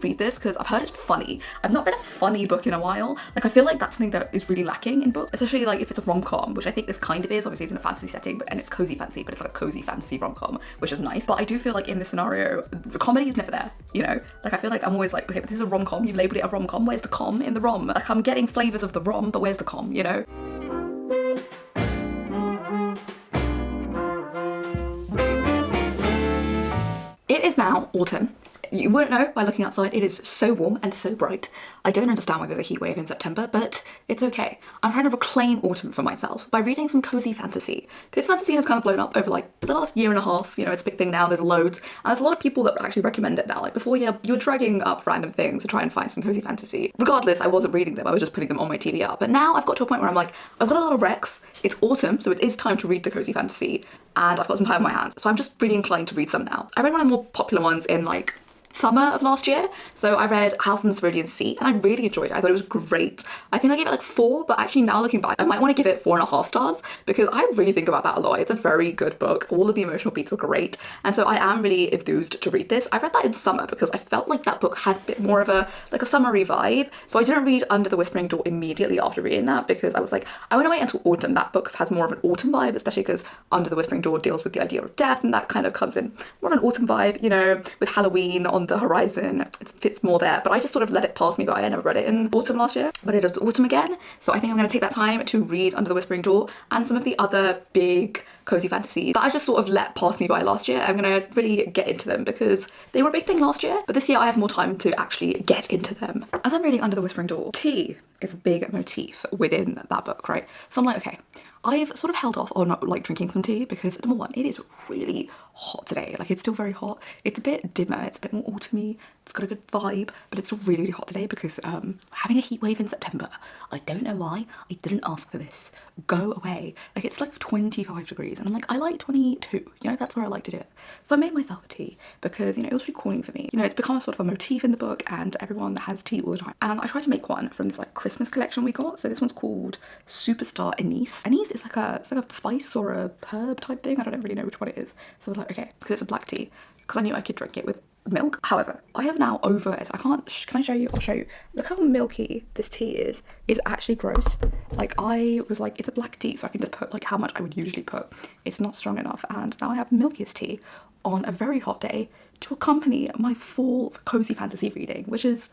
read this because I've heard it's funny. I've not read a funny book in a while. Like, I feel like that's something that is really lacking in books, especially like if it's a rom-com, which I think this kind of is. Obviously it's in a fantasy setting, and it's cozy fantasy, but it's like a cozy fantasy rom-com, which is nice. But I do feel like in this scenario, the comedy is never there, you know? Like, I feel like I'm always like, okay, but this is a rom-com, you've labelled it a rom-com, where's the com in the rom? Like, I'm getting flavours of the rom, but where's the com, you know? It is now autumn. You wouldn't know by looking outside. It is so warm and so bright. I don't understand why there's a heat wave in September, but it's okay. I'm trying to reclaim autumn for myself by reading some cozy fantasy. Cozy fantasy has kind of blown up over like the last year and a half. You know, it's a big thing now. There's loads. And there's a lot of people that actually recommend it now. Like before, yeah, you were dragging up random things to try and find some cozy fantasy. Regardless, I wasn't reading them. I was just putting them on my TBR. But now I've got to a point where I'm like, I've got a lot of recs. It's autumn, so it is time to read the cozy fantasy. And I've got some time on my hands. So I'm just really inclined to read some now. I read one of the more popular ones in like summer of last year. So I read House on the Cerulean Sea and I really enjoyed it. I thought it was great. I think I gave it like 4, but actually now looking back, I might want to give it 4.5 stars because I really think about that a lot. It's a very good book. All of the emotional beats were great. And so I am really enthused to read this. I read that in summer because I felt like that book had a bit more of a summery vibe. So I didn't read Under the Whispering Door immediately after reading that because I was like, I want to wait until autumn. That book has more of an autumn vibe, especially because Under the Whispering Door deals with the idea of death and that kind of comes in more of an autumn vibe, you know, with Halloween on the horizon. It fits more there, but I just sort of let it pass me by. I never read it in autumn last year, but it is autumn again. So I think I'm going to take that time to read Under the Whispering Door and some of the other big cozy fantasies that I just sort of let pass me by last year. I'm going to really get into them because they were a big thing last year, but this year I have more time to actually get into them. As I'm reading Under the Whispering Door, tea is a big motif within that book, right? So I'm like, okay, I've sort of held off on like drinking some tea because number one, it is really hot today. Like it's still very hot. It's a bit dimmer. It's a bit more autumny. It's got a good vibe, but it's still really, really hot today because having a heat wave in September. I don't know why. I didn't ask for this. Go away. Like it's like 25 degrees and I'm like, I like 22. You know, that's where I like to do it. So I made myself a tea because, you know, it was really calling for me. You know, it's become a sort of a motif in the book and everyone has tea all the time. And I tried to make one from this like Christmas collection we got. So this one's called Superstar Anise. Anise is like a spice or a herb type thing. I don't really know which one it is. So I was like, okay, because it's a black tea, because I knew I could drink it with milk. However, I have now over it. I can't, can I show you? I'll show you. Look how milky this tea is. It's actually gross. Like I was like, it's a black tea, so I can just put like how much I would usually put. It's not strong enough. And now I have milkiest tea on a very hot day to accompany my full cozy fantasy reading, which is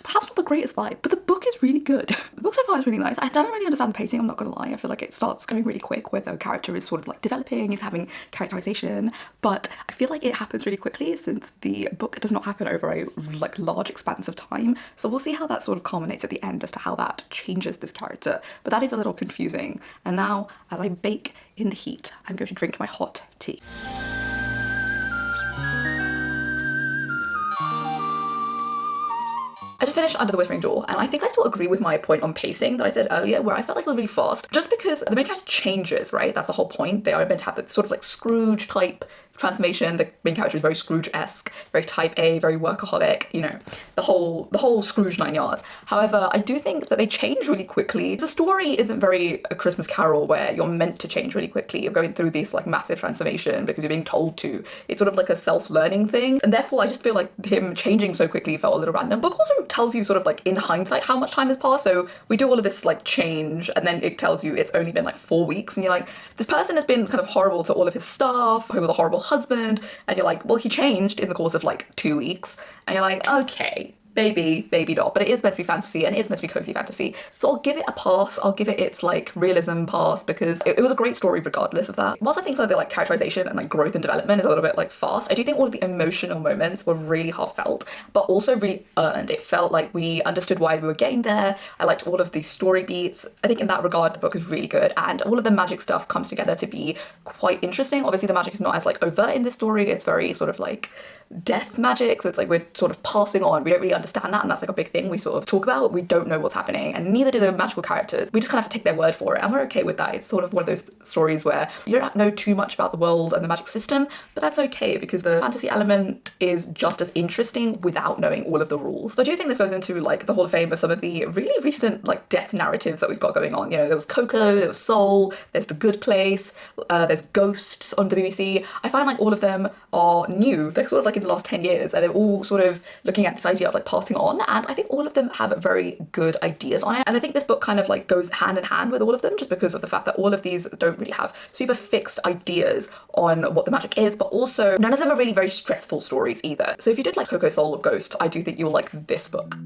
perhaps not the greatest vibe, but the book is really good. The book so far is really nice. I don't really understand the pacing, I'm not gonna lie. I feel like it starts going really quick where the character is sort of like developing, he's having characterization, but I feel like it happens really quickly since the book does not happen over a like large expanse of time. So we'll see how that sort of culminates at the end as to how that changes this character. But that is a little confusing. And now as I bake in the heat, I'm going to drink my hot tea. I just finished Under the Whispering Door and I think I still agree with my point on pacing that I said earlier where I felt like it was really fast just because the main character changes, right? That's the whole point. They are meant to have that sort of like Scrooge type transformation. The main character is very Scrooge-esque, very type A, very workaholic, you know, the whole Scrooge 9 yards. However, I do think that they change really quickly. The story isn't very A Christmas Carol where you're meant to change really quickly. You're going through this like massive transformation because you're being told to. It's sort of like a self-learning thing. And therefore I just feel like him changing so quickly felt a little random. Book also tells you sort of like in hindsight how much time has passed. So we do all of this like change and then it tells you it's only been like 4 weeks and you're like, this person has been kind of horrible to all of his staff, he was a horrible husband, and you're like, well, he changed in the course of like 2 weeks, and you're like, okay, maybe not, but it is meant to be fantasy and it is meant to be cozy fantasy, so I'll give it a pass. I'll give it its like realism pass because it was a great story regardless of that. Whilst I think some of the like characterization and like growth and development is a little bit like fast, I do think all of the emotional moments were really heartfelt but also really earned. It felt like we understood why we were getting there. I liked all of the story beats. I think in that regard the book is really good and all of the magic stuff comes together to be quite interesting. Obviously the magic is not as like overt in this story, it's very sort of like death magic, so it's like we're sort of passing on, we don't really understand understand that, and that's like a big thing we sort of talk about. We don't know what's happening, and neither do the magical characters. We just kind of have to take their word for it, and we're okay with that. It's sort of one of those stories where you don't know too much about the world and the magic system, but that's okay because the fantasy element is just as interesting without knowing all of the rules. So I do think this goes into like the Hall of Fame of some of the really recent like death narratives that we've got going on. You know, there was Coco, there was Soul, there's The Good Place, there's Ghosts on the BBC. I find like all of them are new. They're sort of like in the last 10 years, and they're all sort of looking at this idea of like passing on, and I think all of them have very good ideas on it. And I think this book kind of like goes hand in hand with all of them, just because of the fact that all of these don't really have super fixed ideas on what the magic is, but also none of them are really very stressful stories either. So if you did like Coco, Soul, or Ghost, I do think you'll like this book.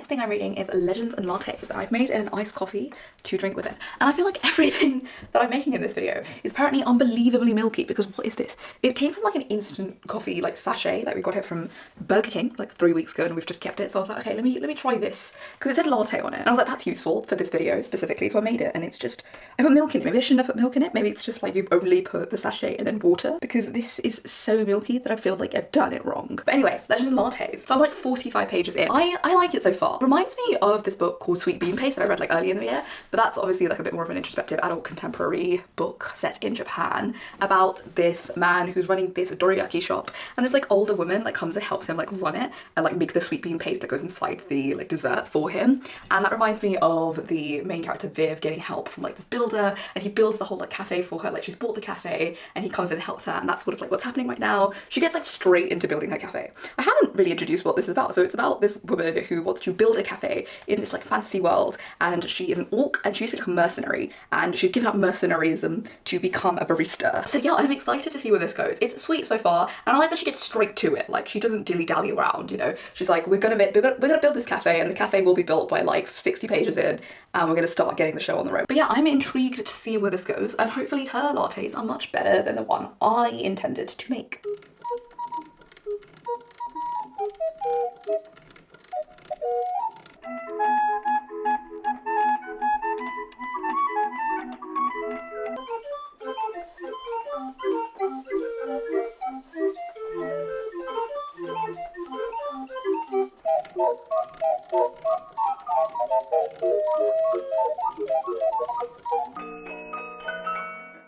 Thing I'm reading is Legends and Lattes, and I've made an iced coffee to drink with it. And I feel like everything that I'm making in this video is apparently unbelievably milky, because what is this? It came from like an instant coffee like sachet, like we got it from Burger King like 3 weeks ago, and we've just kept it. So I was like, okay, let me try this, because it said latte on it, and I was like, that's useful for this video specifically, so I made it. And it's just, I put milk in it. Maybe I shouldn't have put milk in it. Maybe it's just like you only put the sachet and then water, because this is so milky that I feel like I've done it wrong. But anyway, Legends and Lattes. So I'm like 45 pages in. I like it so far. Reminds me of this book called Sweet Bean Paste that I read like earlier in the year, but that's obviously like a bit more of an introspective adult contemporary book set in Japan about this man who's running this dorayaki shop, and this like older woman like comes and helps him like run it and like make the sweet bean paste that goes inside the like dessert for him. And that reminds me of the main character Viv getting help from like this builder, and he builds the whole like cafe for her. Like she's bought the cafe and he comes in and helps her, and that's sort of like what's happening right now. She gets like straight into building her cafe. I haven't really introduced what this is about. So it's about this woman who wants to build a cafe in this like fantasy world, and she is an orc, and she used to be like a mercenary, and she's given up mercenarism to become a barista. So yeah, I'm excited to see where this goes. It's sweet so far, and I like that she gets straight to it. Like she doesn't dilly-dally around, you know. She's like, we're gonna build this cafe, and the cafe will be built by like 60 pages in, and we're gonna start getting the show on the road. But yeah, I'm intrigued to see where this goes, and hopefully her lattes are much better than the one I intended to make.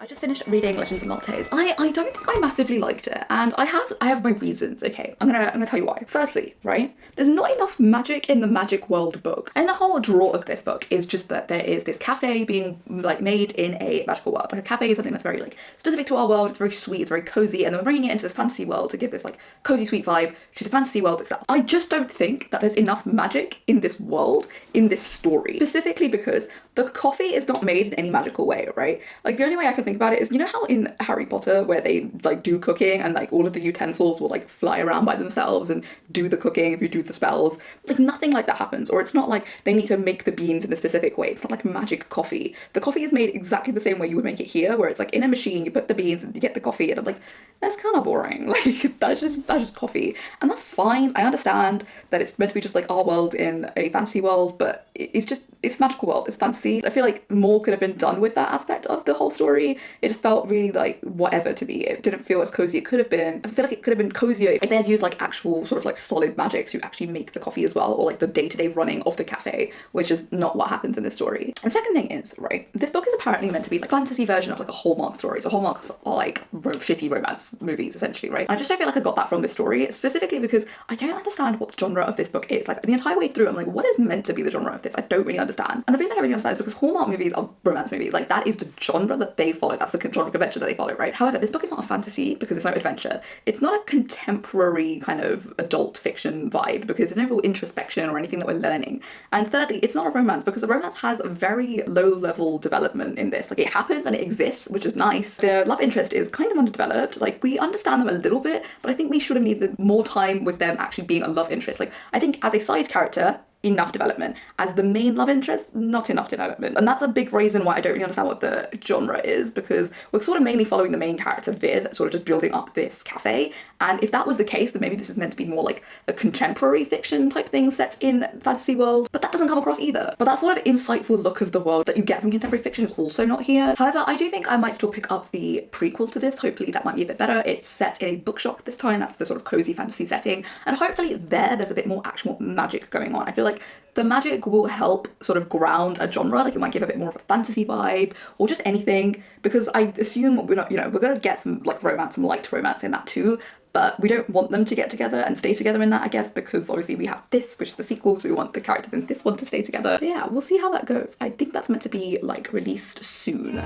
I just finished reading Legends and Lattes. I don't think I massively liked it, and I have my reasons. Okay, I'm gonna tell you why. Firstly, right, there's not enough magic in the Magic World book, and the whole draw of this book is just that there is this cafe being like made in a magical world. Like a cafe is something that's very like specific to our world. It's very sweet, it's very cozy, and then we're bringing it into this fantasy world to give this like cozy sweet vibe to the fantasy world itself. I just don't think that there's enough magic in this world, in this story, specifically because the coffee is not made in any magical way, right? Like the only way I can think about it is, you know how in Harry Potter where they like do cooking and like all of the utensils will like fly around by themselves and do the cooking if you do the spells? Like nothing like that happens. Or it's not like they need to make the beans in a specific way. It's not like magic coffee. The coffee is made exactly the same way you would make it here, where it's like in a machine, you put the beans and you get the coffee, and I'm like, that's kind of boring. Like that's just coffee. And that's fine. I understand that it's meant to be just like our world in a fantasy world, but it's magical world, it's fantasy. I feel like more could have been done with that aspect of the whole story. It just felt really like whatever to me. It didn't feel as cozy it could have been. I feel like it could have been cozier if they had used like actual sort of like solid magic to actually make the coffee as well, or like the day-to-day running of the cafe, which is not what happens in this story. And second thing is, right, this book is apparently meant to be like a fantasy version of like a Hallmark story. So Hallmarks are like shitty romance movies essentially, right? And I just don't feel like I got that from this story, specifically because I don't understand what the genre of this book is. Like the entire way through I'm like, what is meant to be the genre of this? I don't really understand. And the reason I don't really understand emphasize because Hallmark movies are romance movies. Like, that is the genre that they follow. That's the genre convention that they follow, right? However, this book is not a fantasy because it's no adventure. It's not a contemporary kind of adult fiction vibe because there's no real introspection or anything that we're learning. And thirdly, it's not a romance because the romance has a very low level development in this. Like, it happens and it exists, which is nice. The love interest is kind of underdeveloped. Like, we understand them a little bit, but I think we should have needed more time with them actually being a love interest. Like, I think as a side character, enough development. As the main love interest, not enough development. And that's a big reason why I don't really understand what the genre is, because we're sort of mainly following the main character, Viv, sort of just building up this cafe. And if that was the case, then maybe this is meant to be more like a contemporary fiction type thing set in fantasy world, but that doesn't come across either. But that sort of insightful look of the world that you get from contemporary fiction is also not here. However, I do think I might still pick up the prequel to this. Hopefully that might be a bit better. It's set in a bookshop this time. That's the sort of cozy fantasy setting. And hopefully there's a bit more actual magic going on. I feel like the magic will help sort of ground a genre. Like, it might give a bit more of a fantasy vibe or just anything, because I assume we're not, we're gonna get some like romance, some light romance in that too, but we don't want them to get together and stay together in that, I guess, because obviously we have this, which is the sequel, so we want the characters in this one to stay together. So yeah, we'll see how that goes. I think that's meant to be like released soon.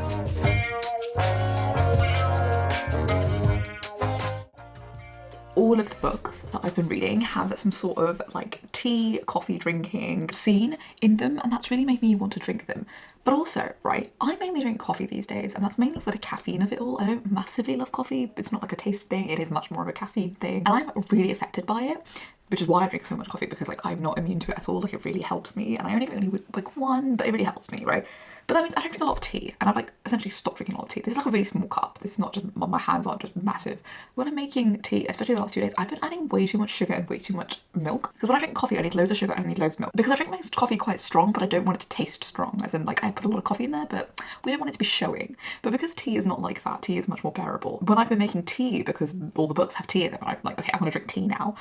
All of the books that I've been reading have some sort of like tea, coffee drinking scene in them, and that's really made me want to drink them. But also, right, I mainly drink coffee these days, and that's mainly for the caffeine of it all. I don't massively love coffee. It's not like a taste thing, it is much more of a caffeine thing. And I'm really affected by it, which is why I drink so much coffee, because like I'm not immune to it at all. Like, it really helps me, and I only really would like one, but it really helps me, right? But that means I don't drink a lot of tea, and I've like essentially stopped drinking a lot of tea. This is like a really small cup. This is not just, my hands aren't just massive. When I'm making tea, especially the last 2 days, I've been adding way too much sugar and way too much milk. Because when I drink coffee, I need loads of sugar and I need loads of milk. Because I drink my coffee quite strong, but I don't want it to taste strong. As in, like, I put a lot of coffee in there, but we don't want it to be showing. But because tea is not like that, tea is much more bearable. When I've been making tea, because all the books have tea in them, I'm like, okay, I'm gonna drink tea now.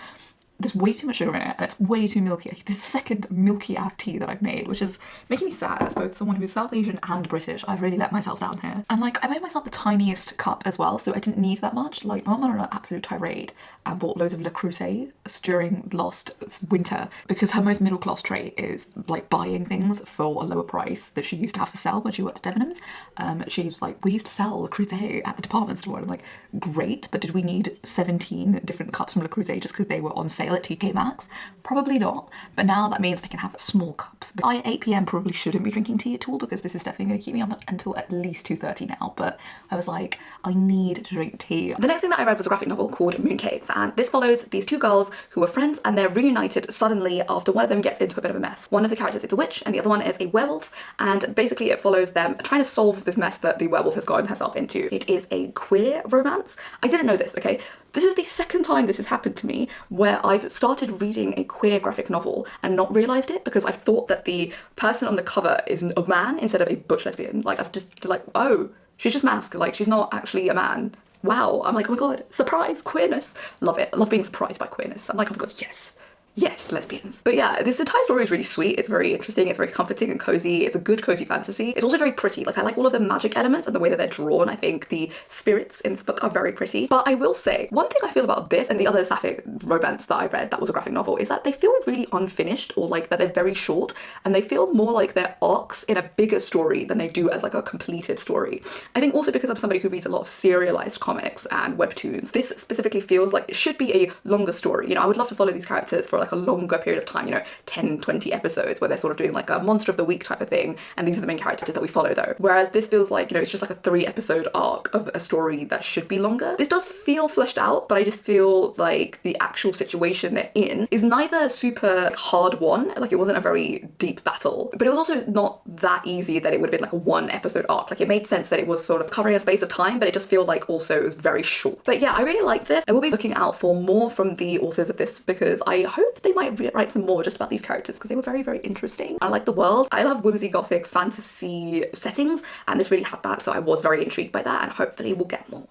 There's way too much sugar in it, and it's way too milky. This is the second milky ass tea that I've made, which is making me sad as both someone who is South Asian and British. I've really let myself down here. And like, I made myself the tiniest cup as well, so I didn't need that much. Like, my mum went on an absolute tirade and bought loads of Le Creuset during last winter, because her most middle class trait is like buying things for a lower price that she used to have to sell when she worked at Debenhams. She's like, we used to sell Le Creuset at the department store. And I'm like, great, but did we need 17 different cups from Le Creuset just because they were on sale at TK Maxx? Probably not, but now that means I can have small cups. By 8 p.m. probably shouldn't be drinking tea at all, because this is definitely going to keep me up until at least 2:30 now, but I was like, I need to drink tea. The next thing that I read was a graphic novel called Mooncakes, and this follows these two girls who are friends and they're reunited suddenly after one of them gets into a bit of a mess. One of the characters is a witch and the other one is a werewolf, and basically it follows them trying to solve this mess that the werewolf has gotten herself into. It is a queer romance. I didn't know this, okay? This is the second time this has happened to me where I've started reading a queer graphic novel and not realised it, because I've thought that the person on the cover is a man instead of a butch lesbian. Like, I've just like, oh, she's just masked, like she's not actually a man. Wow, I'm like, oh my god, surprise, queerness. Love it. I love being surprised by queerness. I'm like, oh my god, yes. Yes, lesbians. But yeah, this entire story is really sweet. It's very interesting. It's very comforting and cozy. It's a good cozy fantasy. It's also very pretty. Like, I like all of the magic elements and the way that they're drawn. I think the spirits in this book are very pretty. But I will say, one thing I feel about this and the other sapphic romance that I read that was a graphic novel is that they feel really unfinished, or like that they're very short, and they feel more like they're arcs in a bigger story than they do as like a completed story. I think also because I'm somebody who reads a lot of serialized comics and webtoons, this specifically feels like it should be a longer story. I would love to follow these characters for like a longer period of time, 10, 20 episodes where they're sort of doing like a monster of the week type of thing, and these are the main characters that we follow though. Whereas this feels like, it's just like a 3-episode arc of a story that should be longer. This does feel fleshed out, but I just feel like the actual situation they're in is neither super hard won, like it wasn't a very deep battle, but it was also not that easy that it would have been like a 1-episode arc. Like, it made sense that it was sort of covering a space of time, but it just felt like also it was very short. But yeah, I really liked this. I will be looking out for more from the authors of this, because I hope they might write some more just about these characters, because they were very, very interesting. I like the world. I love whimsy gothic fantasy settings, and this really had that, so I was very intrigued by that, and hopefully we'll get more.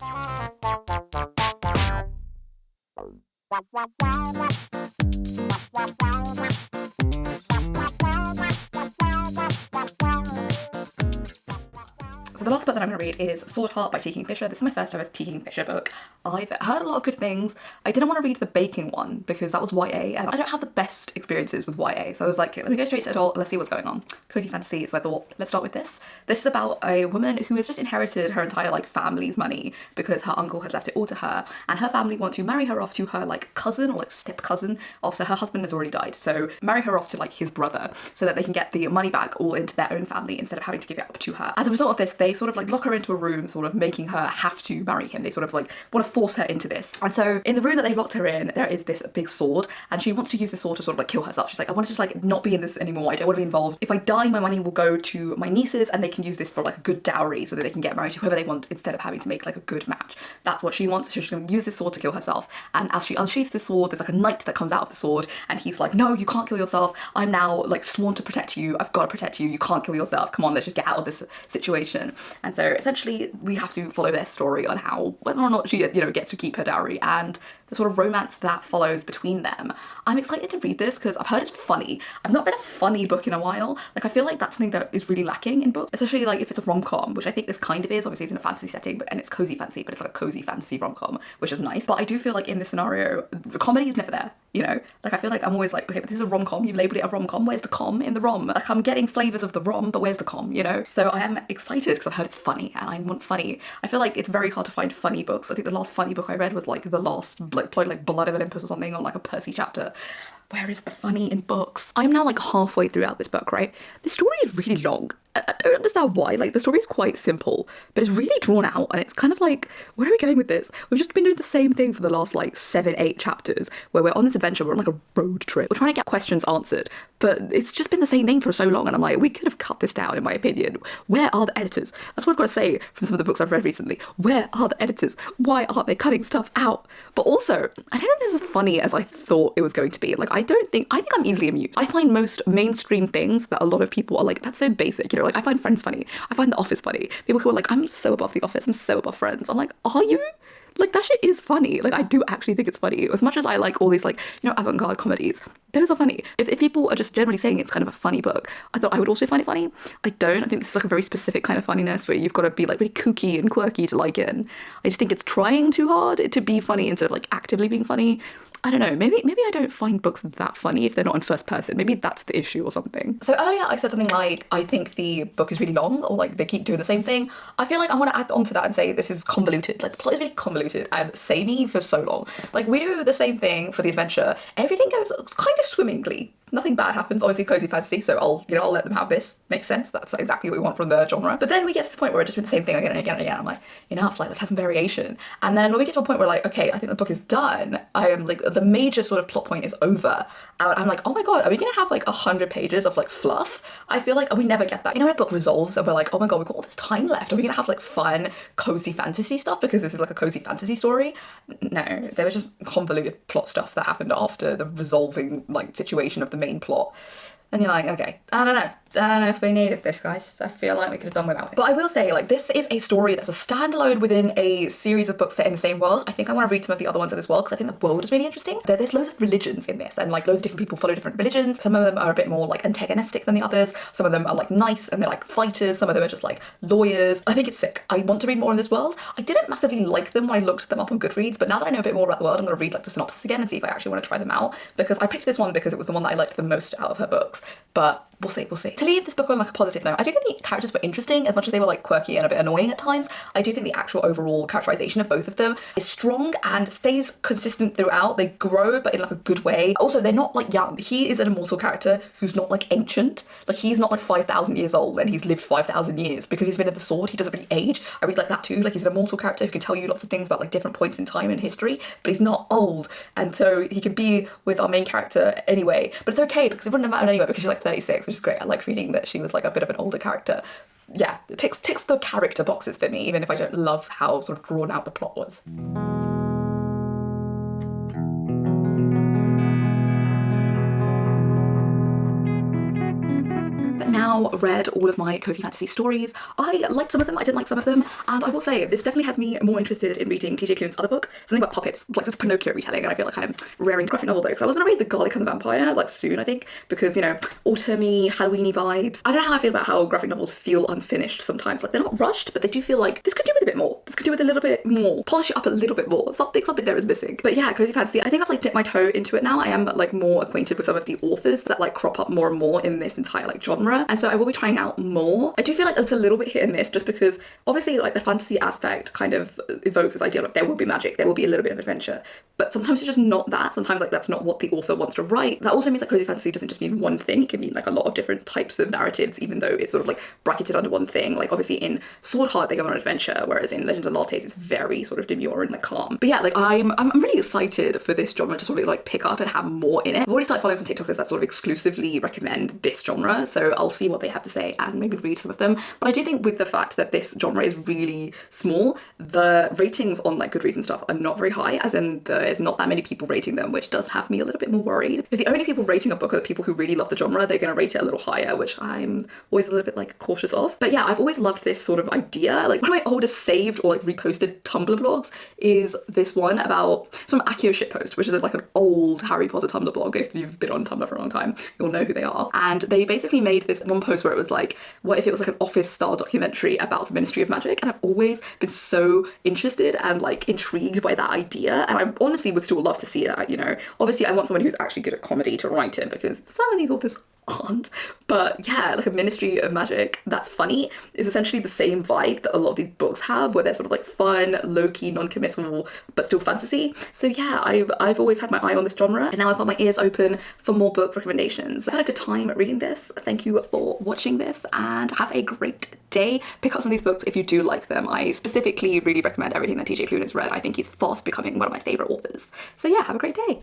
So the last book that I'm going to read is Swordheart by T. Kingfisher. This is my first ever T. Kingfisher book. I've heard a lot of good things. I didn't want to read the baking one because that was YA and I don't have the best experiences with YA. So I was like, let me go straight to adult, let's see what's going on. Cozy fantasy, so I thought, let's start with this. This is about a woman who has just inherited her entire like family's money because her uncle has left it all to her, and her family want to marry her off to her like cousin or like step cousin after her husband has already died. So marry her off to like his brother so that they can get the money back all into their own family instead of having to give it up to her. As a result of this, they sort of like lock her into a room, sort of making her have to marry him. They sort of like want to force her into this. And so in the room that they've locked her in, there is this big sword, and she wants to use this sword to sort of like kill herself. She's like, I want to just like not be in this anymore. I don't want to be involved. If I die, my money will go to my nieces and they can use this for like a good dowry so that they can get married to whoever they want instead of having to make like a good match. That's what she wants. So she's going to use this sword to kill herself. And as she unsheaths the sword, there's like a knight that comes out of the sword and he's like, no, you can't kill yourself. I'm now like sworn to protect you. I've got to protect you. You can't kill yourself. Come on, let's just get out of this situation. And so essentially we have to follow their story on how, whether or not she, gets to keep her dowry and the sort of romance that follows between them. I'm excited to read this because I've heard it's funny. I've not read a funny book in a while. Like I feel like that's something that is really lacking in books, especially like if it's a rom-com, which I think this kind of is. Obviously it's in a fantasy setting, and it's cozy fantasy, but it's like a cozy fantasy rom-com, which is nice. But I do feel like in this scenario, the comedy is never there, Like I feel like I'm always like, okay, but this is a rom-com, you've labelled it a rom-com, where's the com in the rom? Like I'm getting flavours of the rom, but where's the com, So I am excited because I've heard it's funny and I want funny. I feel like it's very hard to find funny books. I think the last funny book I read was like the last, probably like Blood of Olympus or something, on like a Percy chapter. Where is the funny in books? I'm now like halfway throughout this book, right? The story is really long. I don't understand why. Like the story is quite simple, but it's really drawn out and it's kind of like, where are we going with this? We've just been doing the same thing for the last like 7-8 chapters where we're on this adventure, we're on like a road trip. We're trying to get questions answered, but it's just been the same thing for so long and I'm like, we could have cut this down in my opinion. Where are the editors? That's what I've got to say from some of the books I've read recently. Where are the editors? Why aren't they cutting stuff out? But also, I don't think this is as funny as I thought it was going to be. Like I think I'm easily amused. I find most mainstream things that a lot of people are like, that's so basic, like I find Friends funny. I find The Office funny. People who are like, I'm so above The Office, I'm so above Friends. I'm like, are you? Like that shit is funny. Like I do actually think it's funny. As much as I like all these like, avant-garde comedies, those are funny. If people are just generally saying it's kind of a funny book, I thought I would also find it funny. I don't. I think this is like a very specific kind of funniness where you've got to be like really kooky and quirky to like it. And I just think it's trying too hard to be funny instead of like actively being funny. I don't know, maybe I don't find books that funny if they're not in first person. Maybe that's the issue or something. So earlier I said something like, I think the book is really long, or like they keep doing the same thing. I feel like I want to add on to that and say this is convoluted. Like the plot is really convoluted and samey for so long. Like we do the same thing for the adventure. Everything goes kind of swimmingly. Nothing bad happens, obviously cozy fantasy, so I'll let them have this. Makes sense, that's exactly what we want from the genre. But then we get to this point where we're just doing the same thing again and again and again. I'm like, enough, like let's have some variation. And then when we get to a point where like, okay, I think the book is done, I am like, the major sort of plot point is over. And I'm like, oh my god, are we gonna have like 100 pages of like fluff? I feel like we never get that. When a book resolves and we're like, oh my god, we've got all this time left. Are we gonna have like fun, cozy fantasy stuff because this is like a cozy fantasy story? No, there was just convoluted plot stuff that happened after the resolving like situation of the main plot. And you're like, okay, I don't know if we needed this, guys. I feel like we could have done without it. But I will say, like, this is a story that's a standalone within a series of books set in the same world. I think I want to read some of the other ones in this world because I think the world is really interesting. There's loads of religions in this and like loads of different people follow different religions. Some of them are a bit more like antagonistic than the others. Some of them are like nice and they're like fighters. Some of them are just like lawyers. I think it's sick. I want to read more in this world. I didn't massively like them when I looked them up on Goodreads, but now that I know a bit more about the world, I'm going to read like the synopsis again and see if I actually want to try them out, because I picked this one because it was the one that I liked the most out of her books. But we'll see. To leave this book on like a positive note, I do think the characters were interesting as much as they were like quirky and a bit annoying at times. I do think the actual overall characterization of both of them is strong and stays consistent throughout. They grow, but in like a good way. Also, they're not like young. He is an immortal character who's not like ancient. Like he's not like 5,000 years old and he's lived 5,000 years because he's been in the sword. He doesn't really age. I read like that too. Like he's an immortal character who can tell you lots of things about like different points in time in history, but he's not old. And so he can be with our main character anyway. But it's okay because it wouldn't have mattered anyway because she's like 36, which is great. I like reading that she was like a bit of an older character. Yeah, it ticks the character boxes for me, even if I don't love how sort of drawn out the plot was. But now now read all of my cozy fantasy stories. I liked some of them, I didn't like some of them, and I will say this definitely has me more interested in reading TJ Klune's other book, something about puppets, like this Pinocchio retelling, and I feel like I'm raring to graphic novel though, because I was gonna read The Garlic and the Vampire like soon, I think, because, you know, autumny, Halloweeny vibes. I don't know how I feel about how graphic novels feel unfinished sometimes. Like, they're not rushed, but they do feel like this could do with a bit more. This could do with a little bit more. Polish it up a little bit more. Something there is missing. But yeah, cozy fantasy, I think I've like dipped my toe into it now. I am like more acquainted with some of the authors that like crop up more and more in this entire like genre, and so I will be trying out more. I do feel like it's a little bit hit and miss, just because obviously like the fantasy aspect kind of evokes this idea of there will be magic, there will be a little bit of adventure, but sometimes it's just not that. Sometimes like that's not what the author wants to write. That also means that cozy fantasy doesn't just mean one thing. It can mean like a lot of different types of narratives, even though it's sort of like bracketed under one thing. Like obviously in Swordheart they go on an adventure, whereas in Legends&lattes it's very sort of demure and like calm. But yeah, like I'm really excited for this genre to sort of like pick up and have more in it. I've already started following some TikTokers that sort of exclusively recommend this genre, so I'll see what they have to say and maybe read some of them. But I do think with the fact that this genre is really small, the ratings on like Goodreads and stuff are not very high, as in there's not that many people rating them, which does have me a little bit more worried. If the only people rating a book are the people who really love the genre, they're going to rate it a little higher, which I'm always a little bit like cautious of. But yeah, I've always loved this sort of idea. Like one of my oldest saved or like reposted Tumblr blogs is this one about some Accio shitpost, which is like an old Harry Potter Tumblr blog. If you've been on Tumblr for a long time, you'll know who they are. And they basically made this one post where it was like, what if it was like an office style documentary about the Ministry of Magic? And I've always been so interested and like intrigued by that idea, and I honestly would still love to see that, you know. Obviously I want someone who's actually good at comedy to write it, because some of these authors aren't. But yeah, like a Ministry of Magic that's funny is essentially the same vibe that a lot of these books have, where they're sort of like fun, low-key, non-committal, but still fantasy. So yeah, I've always had my eye on this genre, and now I've got my ears open for more book recommendations. I've had a good time reading this. Thank you for watching this, and have a great day. Pick up some of these books if you do like them. I specifically really recommend everything that TJ Klune has read. I think he's fast becoming one of my favorite authors. So yeah, have a great day.